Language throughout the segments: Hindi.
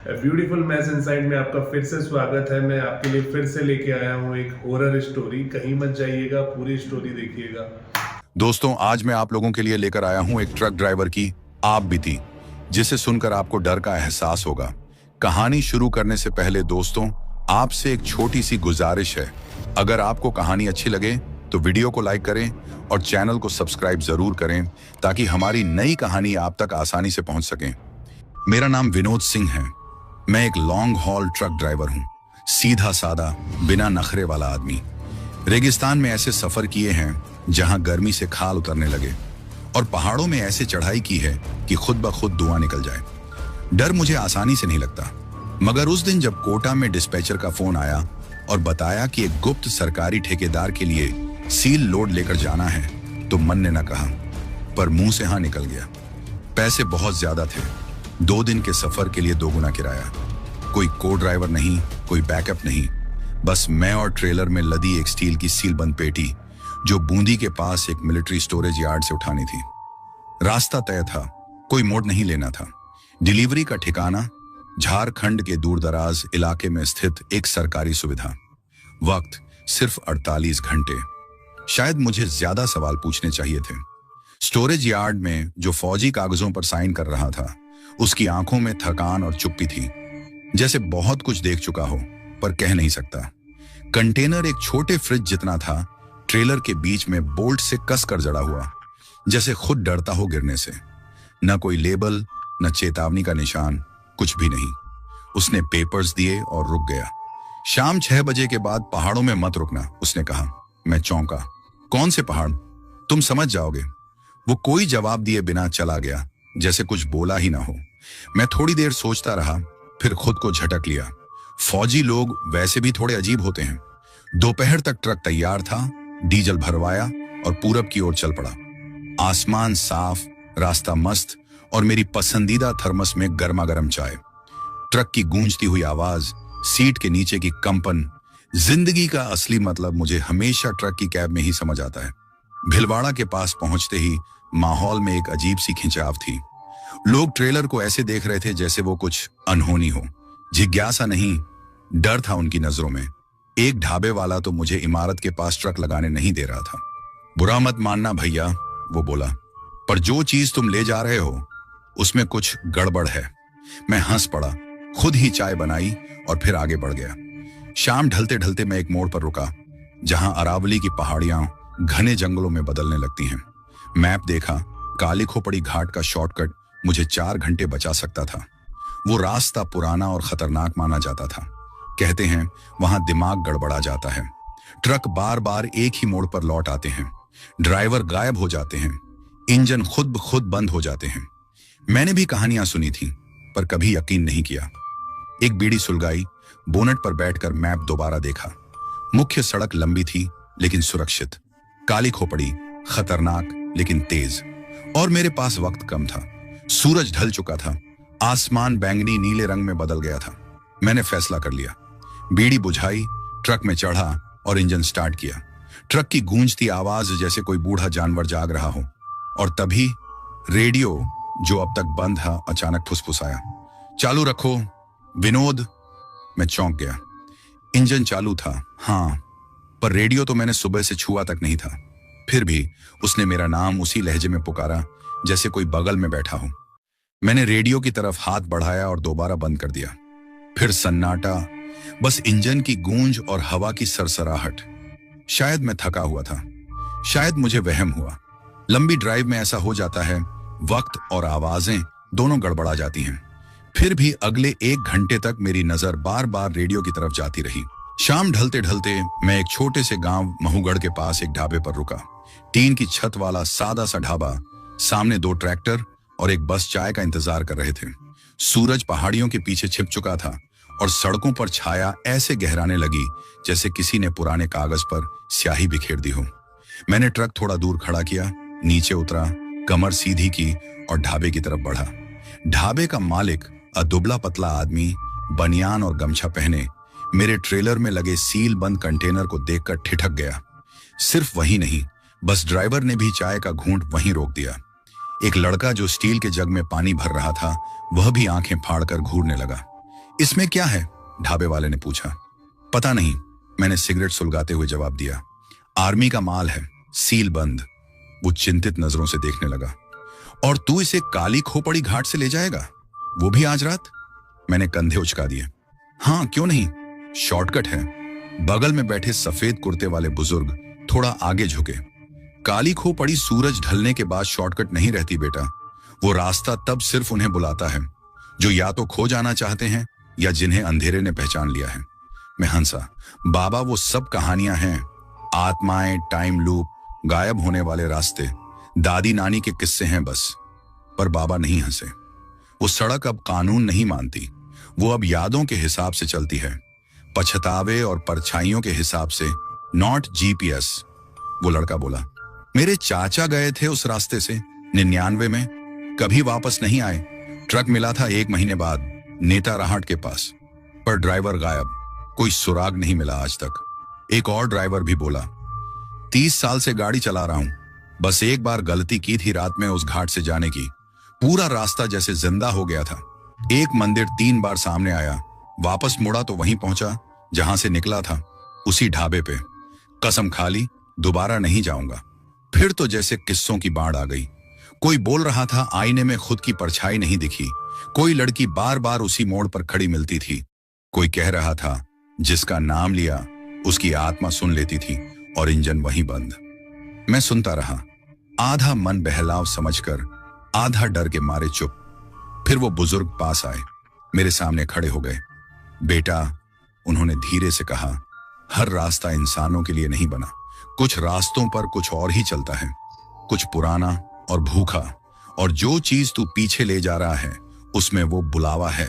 ब्यूटीफुल मैस इनसाइड में आपका फिर से स्वागत है। मैं आपके लिए फिर से लेके आया हूँ एक हॉरर स्टोरी। कहीं मत जाइएगा, पूरी स्टोरी देखिएगा। दोस्तों, आज मैं आप लोगों के लिए लेकर आया हूं एक ट्रक ड्राइवर की आप बीती, जिसे सुनकर आपको डर का एहसास होगा। कहानी शुरू करने से पहले दोस्तों, आपसे एक छोटी सी गुजारिश है। अगर आपको कहानी अच्छी लगे तो वीडियो को लाइक करें और चैनल को सब्सक्राइब जरूर करें, ताकि हमारी नई कहानी आप तक आसानी से पहुंच सके। मेरा नाम विनोद सिंह है। मैं एक लॉन्ग हॉल ट्रक ड्राइवर हूं। सीधा सादा, बिना नखरे वाला आदमी। रेगिस्तान में ऐसे सफर किए हैं जहां गर्मी से खाल उतरने लगे, और पहाड़ों में ऐसे चढ़ाई की है कि खुद ब खुद धुआं निकल जाए। डर मुझे आसानी से नहीं लगता, मगर उस दिन जब कोटा में डिस्पैचर का फोन आया और बताया कि एक गुप्त सरकारी ठेकेदार के लिए सील लोड लेकर जाना है, तो मन ने न कहा पर मुंह से हाँ निकल गया। पैसे बहुत ज्यादा थे। 2 दिन के सफर के लिए 2 गुना किराया। कोई को ड्राइवर नहीं, कोई बैकअप नहीं, बस मैं और ट्रेलर में लदी एक स्टील की सीलबंद पेटी, जो बूंदी के पास एक मिलिट्री स्टोरेज यार्ड से उठानी थी। रास्ता तय था, कोई मोड़ नहीं लेना था। डिलीवरी का ठिकाना झारखंड के दूरदराज इलाके में स्थित एक सरकारी सुविधा। वक्त सिर्फ 48 घंटे। शायद मुझे ज्यादा सवाल पूछने चाहिए थे। स्टोरेज यार्ड में जो फौजी कागजों पर साइन कर रहा था, उसकी आंखों में थकान और चुप्पी थी, जैसे बहुत कुछ देख चुका हो पर कह नहीं सकता। कंटेनर एक छोटे फ्रिज जितना था, ट्रेलर के बीच में बोल्ट से कसकर जड़ा हुआ, जैसे खुद डरता हो गिरने से। न कोई लेबल, न चेतावनी का निशान, कुछ भी नहीं। उसने पेपर्स दिए और रुक गया। शाम 6 बजे के बाद पहाड़ों में मत रुकना, उसने कहा। मैं चौंका। कौन से पहाड़? तुम समझ जाओगे। वो कोई जवाब दिए बिना चला गया, जैसे कुछ बोला ही ना हो। मैं थोड़ी देर सोचता रहा, फिर खुद को झटक लिया। फौजी लोग वैसे भी थोड़े अजीब होते हैं। दोपहर तक ट्रक तैयार था, डीजल भरवाया और पूरब की ओर चल पड़ा। आसमान साफ, रास्ता मस्त और मेरी पसंदीदा थर्मस में गर्मा गर्म चाय। ट्रक की गूंजती हुई आवाज, सीट के नीचे की कंपन। जिंदगी का असली मतलब मुझे हमेशा ट्रक की कैब में ही समझ आता है। भिलवाड़ा के पास पहुंचते ही माहौल में एक अजीब सी खिंचाव थी। लोग ट्रेलर को ऐसे देख रहे थे जैसे वो कुछ अनहोनी हो। जिज्ञासा नहीं, डर था उनकी नजरों में। एक ढाबे वाला तो मुझे इमारत के पास ट्रक लगाने नहीं दे रहा था। बुरा मत मानना भैया, वो बोला, पर जो चीज तुम ले जा रहे हो उसमें कुछ गड़बड़ है। मैं हंस पड़ा, खुद ही चाय बनाई और फिर आगे बढ़ गया। शाम ढलते ढलते मैं एक मोड़ पर रुका, जहां अरावली की पहाड़ियां घने जंगलों में बदलने लगती हैं। मैप देखा, काली खोपड़ी घाट का शॉर्टकट मुझे 4 घंटे बचा सकता था। वो रास्ता पुराना और खतरनाक माना जाता था। कहते हैं वहां दिमाग गड़बड़ा जाता है। ट्रक बार बार एक ही मोड़ पर लौट आते हैं, ड्राइवर गायब हो जाते हैं, इंजन खुद ब खुद बंद हो जाते हैं। मैंने भी कहानियां सुनी थी, पर कभी यकीन नहीं किया। एक बीड़ी सुलगाई, बोनट पर बैठकर मैप दोबारा देखा। मुख्य सड़क लंबी थी लेकिन सुरक्षित। काली खोपड़ी खतरनाक लेकिन तेज। और मेरे पास वक्त कम था। सूरज ढल चुका था, आसमान बैंगनी नीले रंग में बदल गया था। मैंने फैसला कर लिया। बीड़ी बुझाई, ट्रक में चढ़ा और इंजन स्टार्ट किया। ट्रक की गूंजती आवाज जैसे कोई बूढ़ा जानवर जाग रहा हो। और तभी रेडियो, जो अब तक बंद था, अचानक फुसफुसाया, चालू रखो विनोद। मैं चौंक गया। इंजन चालू था, हाँ, पर रेडियो तो मैंने सुबह से छुआ तक नहीं था। फिर भी उसने मेरा नाम उसी लहजे में पुकारा जैसे कोई बगल में बैठा हो। मैंने रेडियो की तरफ हाथ बढ़ाया और दोबारा बंद कर दिया। फिर सन्नाटा, बस इंजन की गूंज और हवा की सरसराहट। शायद मैं थका हुआ था, शायद मुझे वहम हुआ। लंबी ड्राइव में ऐसा हो जाता है, वक्त और आवाजें दोनों गड़बड़ा जाती हैं। फिर भी अगले 1 घंटे तक मेरी नजर बार बार रेडियो की तरफ जाती रही। शाम ढलते ढलते मैं एक छोटे से गांव महूगढ़ के पास एक ढाबे पर रुका। टीन की छत वाला सादा सा ढाबा। सामने 2 ट्रैक्टर और एक बस चाय का इंतजार कर रहे थे। सूरज पहाड़ियों के पीछे छिप चुका था और सड़कों पर छाया ऐसे गहराने लगी जैसे किसी ने पुराने कागज पर स्याही बिखेर दी हो। मैंने ट्रक थोड़ा दूर खड़ा किया, नीचे उतरा, कमर सीधी की और ढाबे की तरफ बढ़ा। ढाबे का मालिक, दुबला पतला आदमी, बनियान और गमछा पहने, मेरे ट्रेलर में लगे सील बंद कंटेनर को देखकर ठिठक गया। सिर्फ वही नहीं, बस ड्राइवर ने भी चाय का घूंट वहीं रोक दिया। एक लड़का जो स्टील के जग में पानी भर रहा था, वह भी आंखें फाड़कर घूरने लगा। इसमें क्या है? ढाबे वाले ने पूछा। पता नहीं, मैंने सिगरेट सुलगाते हुए जवाब दिया। आर्मी का माल है, सील बंद। वो चिंतित नजरों से देखने लगा। और तू इसे काली खोपड़ी घाट से ले जाएगा, वो भी आज रात? मैंने कंधे उचका दिए। हाँ, क्यों नहीं, शॉर्टकट है। बगल में बैठे सफेद कुर्ते वाले बुजुर्ग थोड़ा आगे झुके। काली खोपड़ी सूरज ढलने के बाद शॉर्टकट नहीं रहती बेटा। वो रास्ता तब सिर्फ उन्हें बुलाता है जो या तो खो जाना चाहते हैं या जिन्हें अंधेरे ने पहचान लिया है। मैं हंसा। बाबा, वो सब कहानियां हैं, आत्माएं, टाइम लूप, गायब होने वाले रास्ते, दादी नानी के किस्से हैं बस। पर बाबा नहीं हंसे। वो सड़क अब कानून नहीं मानती, वो अब यादों के हिसाब से चलती है, पछतावे और परछाइयों के हिसाब से, नॉट जीपीएस। वो लड़का बोला, मेरे चाचा गए थे उस रास्ते से 99 में, कभी वापस नहीं आए। ट्रक मिला था 1 महीने बाद नेता राहट के पास, पर ड्राइवर गायब, कोई सुराग नहीं मिला आज तक। एक और ड्राइवर भी बोला, 30 साल से गाड़ी चला रहा हूं, बस एक बार गलती की थी रात में उस घाट से जाने की, पूरा रास्ता जैसे जिंदा हो गया था। एक मंदिर 3 बार सामने आया, वापस मुड़ा तो वहीं पहुंचा जहां से निकला था, उसी ढाबे पे। कसम खा ली दोबारा नहीं जाऊंगा। फिर तो जैसे किस्सों की बाढ़ आ गई। कोई बोल रहा था आईने में खुद की परछाई नहीं दिखी, कोई लड़की बार बार उसी मोड़ पर खड़ी मिलती थी, कोई कह रहा था जिसका नाम लिया उसकी आत्मा सुन लेती थी, और इंजन वहीं बंद। मैं सुनता रहा, आधा मन बहलाव समझकर, आधा डर के मारे चुप। फिर वो बुजुर्ग पास आए, मेरे सामने खड़े हो गए। बेटा, उन्होंने धीरे से कहा, हर रास्ता इंसानों के लिए नहीं बना, कुछ रास्तों पर कुछ और ही चलता है, कुछ पुराना और भूखा, और जो चीज तू पीछे ले जा रहा है उसमें वो बुलावा है।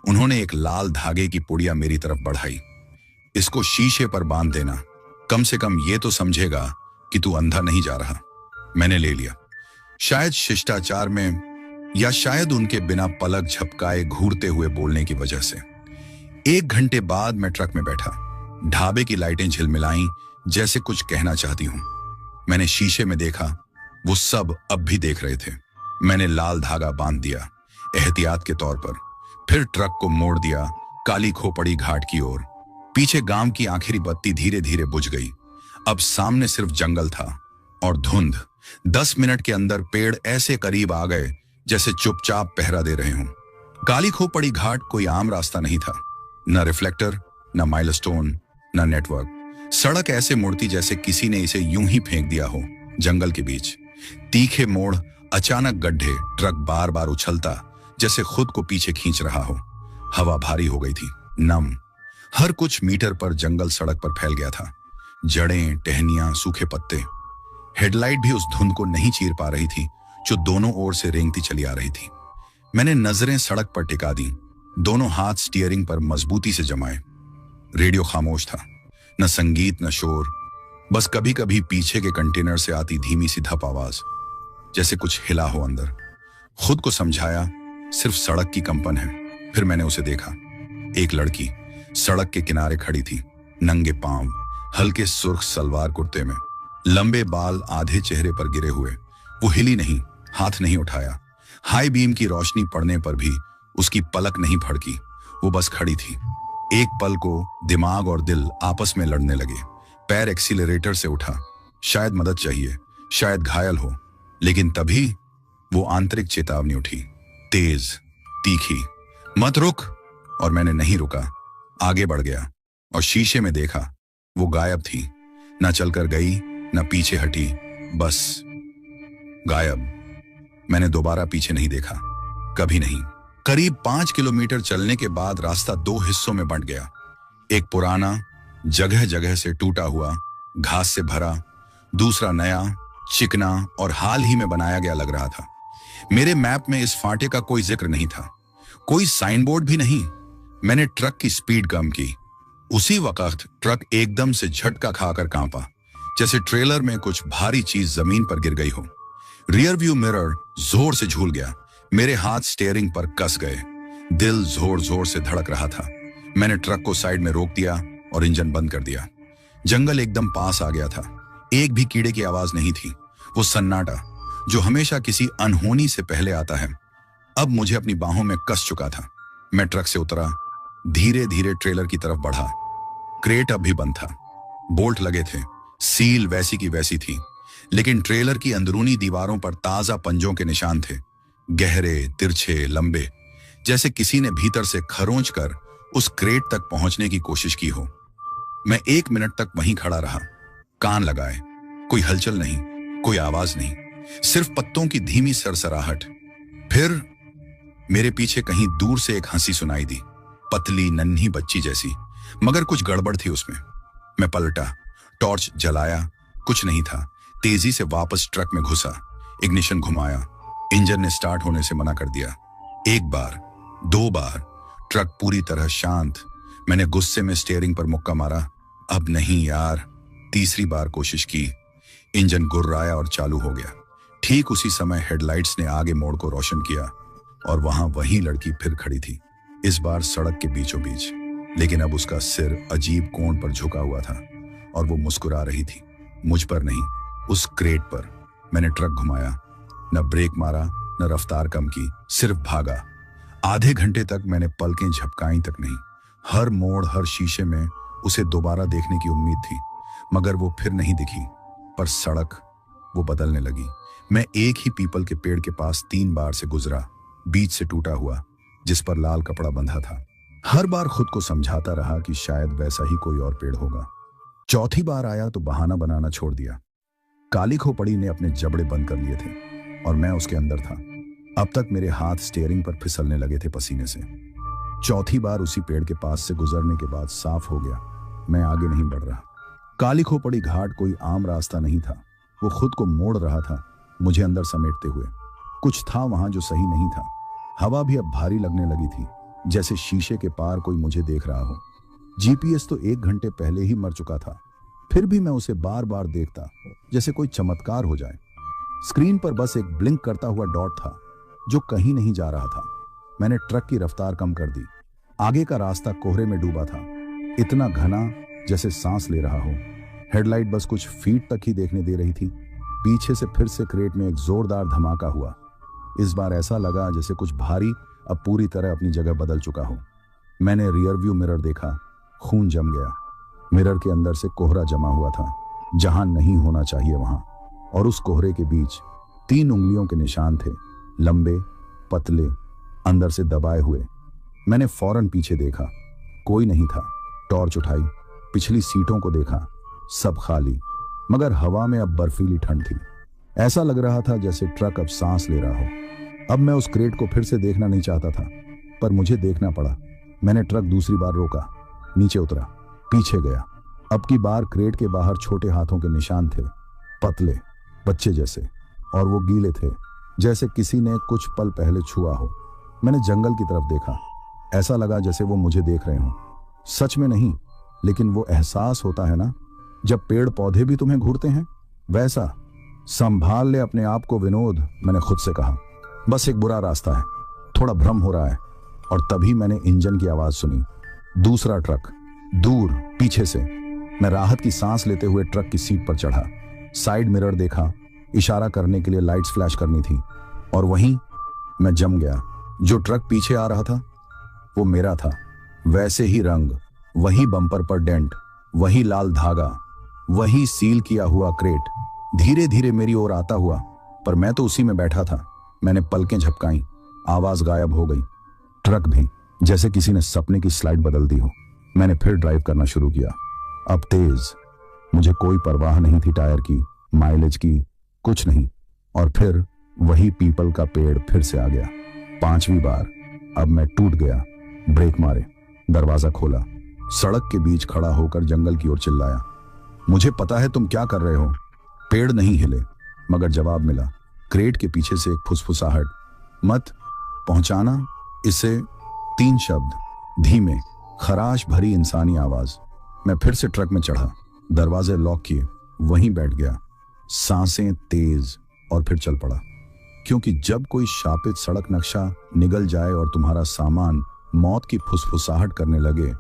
उन्होंने एक लाल धागे की पुड़िया मेरी तरफ बढ़ाई। इसको शीशे पर बांध देना, कम से कम ये तो समझेगा कि तू अंधा नहीं जा रहा। मैंने ले लिया, शायद शिष्टाचार में, या शायद उनके बिना पलक झपकाए घूरते हुए बोलने की वजह से। 1 घंटे बाद मैं ट्रक में बैठा। ढाबे की लाइटें झिलमिलाईं, जैसे कुछ कहना चाहती हूं। मैंने शीशे में देखा, वो सब अब भी देख रहे थे। मैंने लाल धागा बांध दिया एहतियात के तौर पर, फिर ट्रक को मोड़ दिया काली खोपड़ी घाट की ओर। पीछे गांव की आखिरी बत्ती धीरे धीरे बुझ गई। अब सामने सिर्फ जंगल था और धुंध। 10 मिनट के अंदर पेड़ ऐसे करीब आ गए जैसे चुपचाप पहरा दे रहे हों। काली खोपड़ी घाट कोई आम रास्ता नहीं था, न रिफ्लेक्टर, न माइलस्टोन, न नेटवर्क। सड़क ऐसे मुड़ती जैसे किसी ने इसे यूं ही फेंक दिया हो जंगल के बीच। तीखे मोड़, अचानक गड्ढे, ट्रक बार बार उछलता जैसे खुद को पीछे खींच रहा हो। हवा भारी हो गई थी, नम। हर कुछ मीटर पर जंगल सड़क पर फैल गया था, जड़ें, टहनियां, सूखे पत्ते। हेडलाइट भी उस धुंध को नहीं चीर पा रही थी जो दोनों ओर से रेंगती चली आ रही थी। मैंने नजरें सड़क पर टिका दी, दोनों हाथ स्टीयरिंग पर मजबूती से जमाए। रेडियो खामोश था, न संगीत न शोर, बस कभी कभी पीछे के कंटेनर से आती धीमी सी धप आवाज, जैसे कुछ हिला हो अंदर। खुद को समझाया सिर्फ सड़क की कंपन है। फिर मैंने उसे देखा, एक लड़की सड़क के किनारे खड़ी थी, नंगे पांव, हल्के सुर्ख सलवार कुर्ते में, लंबे बाल आधे चेहरे पर गिरे हुए। वो हिली नहीं, हाथ नहीं उठाया। हाई बीम की रोशनी पड़ने पर भी उसकी पलक नहीं फड़की, वो बस खड़ी थी। एक पल को दिमाग और दिल आपस में लड़ने लगे। पैर एक्सीलरेटर से उठा, शायद मदद चाहिए, शायद घायल हो। लेकिन तभी वो आंतरिक चेतावनी उठी, तेज, तीखी, मत रुक। और मैंने नहीं रुका, आगे बढ़ गया और शीशे में देखा, वो गायब थी। न चलकर गई, न पीछे हटी, बस गायब। मैंने दोबारा पीछे नहीं देखा, कभी नहीं। करीब 5 किलोमीटर चलने के बाद रास्ता 2 हिस्सों में बंट गया। एक पुराना, जगह जगह से टूटा हुआ, घास से भरा, दूसरा नया, चिकना और हाल ही में बनाया गया लग रहा था। मेरे मैप में इस फाटे का कोई जिक्र नहीं था, कोई साइन बोर्ड भी नहीं। मैंने ट्रक की स्पीड कम की। उसी वक्त ट्रक एकदम से झटका खाकर कांपा, जैसे ट्रेलर में कुछ भारी चीज जमीन पर गिर गई हो। रियर व्यू मिरर जोर से झूल गया, मेरे हाथ स्टीयरिंग पर कस गए, दिल जोर जोर से धड़क रहा था। मैंने ट्रक को साइड में रोक दिया और इंजन बंद कर दिया। जंगल एकदम पास आ गया था, एक भी कीड़े की आवाज नहीं थी। वो सन्नाटा जो हमेशा किसी अनहोनी से पहले आता है, अब मुझे अपनी बाहों में कस चुका था। मैं ट्रक से उतरा, धीरे धीरे ट्रेलर की तरफ बढ़ा। क्रेट अब भी बंद था, बोल्ट लगे थे, सील वैसी की वैसी थी, लेकिन ट्रेलर की अंदरूनी दीवारों पर ताजा पंजों के निशान थे, गहरे, तिरछे, लंबे, जैसे किसी ने भीतर से खरोंच कर उस क्रेट तक पहुंचने की कोशिश की हो। मैं 1 मिनट तक वहीं खड़ा रहा, कान लगाए। कोई हलचल नहीं, कोई आवाज नहीं, सिर्फ पत्तों की धीमी सरसराहट। फिर मेरे पीछे कहीं दूर से एक हंसी सुनाई दी, पतली नन्ही बच्ची जैसी, मगर कुछ गड़बड़ थी उसमें। मैं पलटा, टॉर्च जलाया, कुछ नहीं था। तेजी से वापस ट्रक में घुसा, इग्निशन घुमाया। इंजन ने स्टार्ट होने से मना कर दिया। 1 बार, 2 बार, ट्रक पूरी तरह शांत। मैंने गुस्से में स्टीयरिंग पर मुक्का मारा। अब नहीं यार। तीसरी बार कोशिश की, इंजन गुर्राया और चालू हो गया। ठीक उसी समय हेडलाइट्स ने आगे मोड़ को रोशन किया और वहां वही लड़की फिर खड़ी थी, इस बार सड़क के बीचों बीच, लेकिन अब उसका सिर अजीब कोण पर झुका हुआ था और वो मुस्कुरा रही थी। मुझ पर नहीं, उस क्रेट पर। मैंने ट्रक घुमाया, न ब्रेक मारा, न रफ्तार कम की, सिर्फ भागा। आधे घंटे तक मैंने पलकें झपकाई तक नहीं। हर मोड़, हर शीशे में उसे दोबारा देखने की उम्मीद थी, मगर वो फिर नहीं दिखी। पर सड़क, वो बदलने लगी। मैं एक ही पीपल के पेड़ के पास 3 बार से गुजरा, बीच से टूटा हुआ, जिस पर लाल कपड़ा बंधा था। हर बार खुद को समझाता रहा कि शायद वैसा ही कोई और पेड़ होगा। चौथी बार आया तो बहाना बनाना छोड़ दिया। काली खोपड़ी ने अपने जबड़े बंद कर लिए थे और मैं उसके अंदर था। अब तक मेरे हाथ स्टीयरिंग पर फिसलने लगे थे पसीने से। चौथी बार उसी पेड़ के पास से गुजरने के बाद साफ हो गया, मैं आगे नहीं बढ़ रहा। काली खोपड़ी घाट कोई आम रास्ता नहीं था, वो खुद को मोड़ रहा था, मुझे अंदर समेटते हुए। कुछ था वहां जो सही नहीं था। हवा भी अब भारी लगने लगी थी, जैसे शीशे के पार कोई मुझे देख रहा हो। जीपीएस तो 1 घंटे पहले ही मर चुका था, फिर भी मैं उसे बार बार देखता, जैसे कोई चमत्कार हो जाए। स्क्रीन पर बस एक ब्लिंक करता हुआ डॉट था जो कहीं नहीं जा रहा था। मैंने ट्रक की रफ्तार कम कर दी। आगे का रास्ता कोहरे में डूबा था, इतना घना जैसे सांस ले रहा हो। हेडलाइट बस कुछ फीट तक ही देखने दे रही थी। पीछे से फिर से क्रेट में एक जोरदार धमाका हुआ। इस बार ऐसा लगा जैसे कुछ भारी अब पूरी तरह अपनी जगह बदल चुका हो। मैंने रियर व्यू मिरर देखा, खून जम गया। मिरर के अंदर से कोहरा जमा हुआ था, जहां नहीं होना चाहिए वहां। और उस कोहरे के बीच 3 उंगलियों के निशान थे, लंबे, पतले, अंदर से दबाए हुए। मैंने फौरन पीछे देखा, कोई नहीं था। टॉर्च उठाई, पिछली सीटों को देखा, सब खाली, मगर हवा में अब बर्फीली ठंड थी। ऐसा लग रहा था जैसे ट्रक अब सांस ले रहा हो। अब मैं उस क्रेट को फिर से देखना नहीं चाहता था, पर मुझे देखना पड़ा। मैंने ट्रक दूसरी बार रोका, नीचे उतरा, पीछे गया। अब की बार क्रेट के बाहर छोटे हाथों के निशान थे, पतले, बच्चे जैसे, और वो गीले थे, जैसे किसी ने कुछ पल पहले छुआ हो। मैंने जंगल की तरफ देखा, ऐसा लगा जैसे वो मुझे देख रहे हों। सच में नहीं, लेकिन वो एहसास होता है ना, जब पेड़ पौधे भी तुम्हें घूरते हैं, वैसा। संभाल ले अपने आप को विनोद, मैंने खुद से कहा। बस एक बुरा रास्ता है, थोड़ा भ्रम हो रहा है। और तभी मैंने इंजन की आवाज सुनी। दूसरा ट्रक, दूर, पीछे से। मैं राहत की सांस लेते हुए ट्रक की सीट पर चढ़ा। साइड मिरर देखा, इशारा करने के लिए लाइट्स फ्लैश करनी थी, और वहीं मैं जम गया। जो ट्रक पीछे आ रहा था वो मेरा था, वैसे ही रंग, वही बम्पर पर डेंट, वही लाल धागा, वही सील किया हुआ क्रेट, धीरे धीरे मेरी ओर आता हुआ। पर मैं तो उसी में बैठा था। मैंने पलकें झपकाई, आवाज गायब हो गई। ट्रक भी, जैसे किसी ने सपने की स्लाइड बदल दी हो। मैंने फिर ड्राइव करना शुरू किया, अब तेज। मुझे कोई परवाह नहीं थी टायर की, माइलेज की, कुछ नहीं। और फिर वही पीपल का पेड़ फिर से आ गया। 5वीं बार। अब मैं टूट गया। ब्रेक मारे, दरवाजा खोला, सड़क के बीच खड़ा होकर जंगल की ओर चिल्लाया, मुझे पता है तुम क्या कर रहे हो। पेड़ नहीं हिले, मगर जवाब मिला, क्रेट के पीछे से एक फुसफुसाहट, मत पहुंचाना इसे। 3 शब्द, धीमे, खराश भरी इंसानी आवाज। मैं फिर से ट्रक में चढ़ा, दरवाजे लॉक किए, वहीं बैठ गया, सांसें तेज, और फिर चल पड़ा। क्योंकि जब कोई शापित सड़क नक्शा निगल जाए और तुम्हारा सामान मौत की फुसफुसाहट करने लगे,